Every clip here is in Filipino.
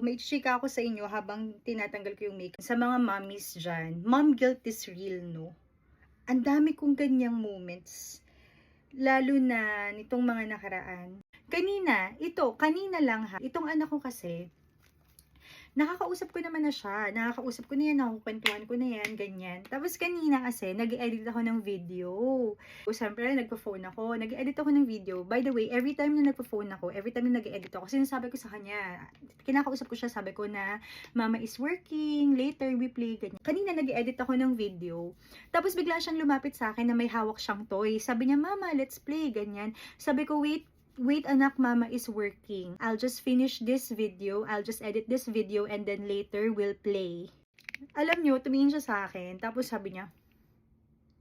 may chika ako sa inyo habang tinatanggal ko yung makeup. Sa mga mommies dyan, mom guilt is real, no? Ang dami kong ganyang moments. Lalo na nitong mga nakaraan. Kanina lang ha. Itong anak ko kasi, nakakausap ko naman na siya. Nakakausap ko na yan, nakukwentuhan ko na yan, ganyan. Tapos kanina kasi, nag-edit ako ng video. So, siyempre, nagpo-phone ako. Nag-edit ako ng video. By the way, every time na nagpo-phone ako, every time na nag-edit ako, sinasabi ko sa kanya, kinakausap ko siya, sabi ko na, mama is working, later we play, ganyan. Kanina nag-edit ako ng video. Tapos bigla siyang lumapit sa akin na may hawak siyang toy. Sabi niya, mama, let's play, ganyan. Sabi ko, wait anak, mama is working. I'll just finish this video. I'll just edit this video and then later we'll play. Alam nyo, tumingin siya sa akin. Tapos sabi niya,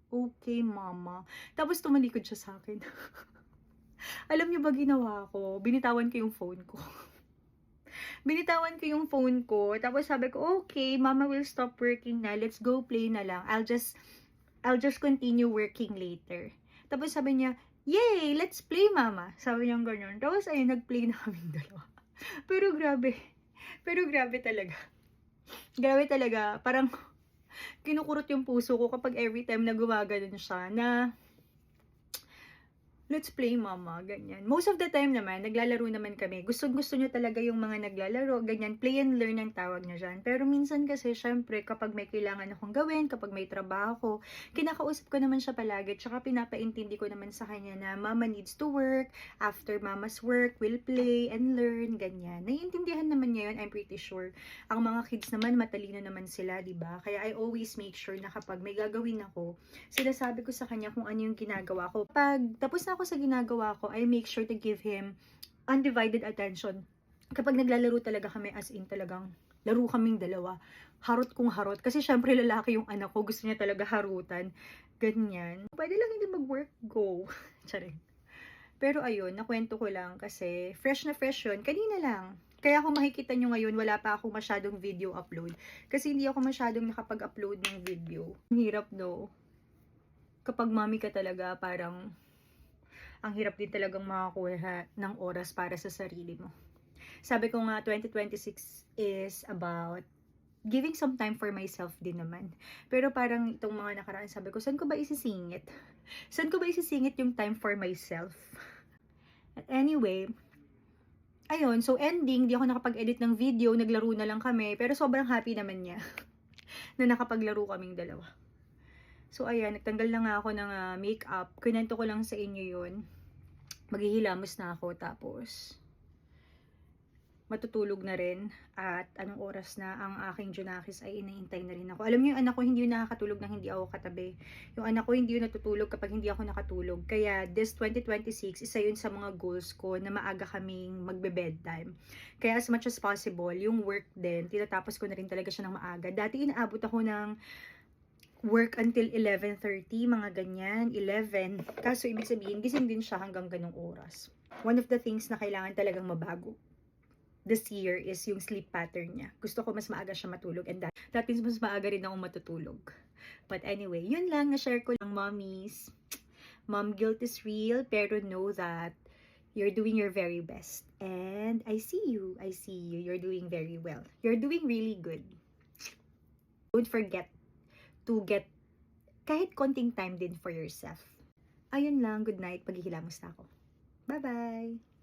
okay mama. Tapos tumalikod siya sa akin. Alam nyo ba ginawa ko? Binitawan ko yung phone ko. Binitawan ko yung phone ko. Tapos sabi ko, okay, mama will stop working na. Let's go play na lang. I'll just continue working later. Tapos sabi niya, yay! Let's play, mama! Sabi niya ganyan. Tapos, ayun, nag-play na kaming dalawa. Pero grabe talaga. Grabe talaga. Parang, kinukurot yung puso ko kapag every time na gumagano'n siya na, let's play, mama, ganyan. Most of the time naman, naglalaro naman kami. Gusto nyo talaga yung mga naglalaro, ganyan. Play and learn ang tawag niya dyan. Pero minsan kasi, syempre, kapag may kailangan akong gawin, kapag may trabaho, kinakausap ko naman siya palagi. Tsaka pinapaintindi ko naman sa kanya na mama needs to work. After mama's work, we'll play and learn, ganyan. Naiintindihan naman niya yun, I'm pretty sure. Ang mga kids naman, matalino naman sila, diba? Kaya I always make sure na kapag may gagawin ako, sinasabi ko sa kanya kung ano yung ginagawa ko. Pag tapos na ako sa ginagawa ko, I make sure to give him undivided attention. Kapag naglalaro talaga kami, as in talagang laro kaming dalawa. Harot kung harot. Kasi syempre lalaki yung anak ko, gusto niya talaga harutan. Ganyan. Pwede lang hindi mag-work, go. Charing. Pero ayun, nakwento ko lang kasi fresh na fresh yun. Kanina lang. Kaya kung makikita nyo ngayon, wala pa ako masyadong video upload. Kasi hindi ako masyadong nakapag-upload ng video. Ang hirap, no? Kapag mami ka talaga, parang ang hirap din talagang makakuha ng oras para sa sarili mo. Sabi ko nga, 2026 is about giving some time for myself din naman. Pero parang itong mga nakaraan, sabi ko, saan ko ba isisingit? Saan ko ba isisingit yung time for myself? At anyway, ayun, so ending, di ako nakapag-edit ng video, naglaro na lang kami, pero sobrang happy naman niya na nakapaglaro kaming dalawa. So, ayan, nagtanggal na nga ako ng makeup. Kinento ko lang sa inyo yun. Maghihilamos na ako, tapos matutulog na rin. At anong oras na ang aking Junakis ay inaintay na rin ako. Alam niyo, yung anak ko hindi yun nakakatulog na hindi ako katabi. Yung anak ko hindi yun natutulog kapag hindi ako nakatulog. Kaya this 2026, isa yun sa mga goals ko na maaga kaming magbe-bedtime. Kaya as much as possible, yung work din, tinatapos ko na rin talaga siya ng maaga. Dati inaabot ako ng work until 11:30, mga ganyan, 11. Kaso ibig sabihin, gising din siya hanggang ganong oras. One of the things na kailangan talagang mabago this year is yung sleep pattern niya. Gusto ko mas maaga siya matulog, and that means mas maaga rin ako matutulog. But anyway, yun lang, na-share ko lang, mommies. Mom guilt is real, pero know that you're doing your very best. And I see you. You're doing very well. You're doing really good. Don't forget to get kahit konting time din for yourself. Ayun lang, good night, paghihilamos na ako. Bye-bye!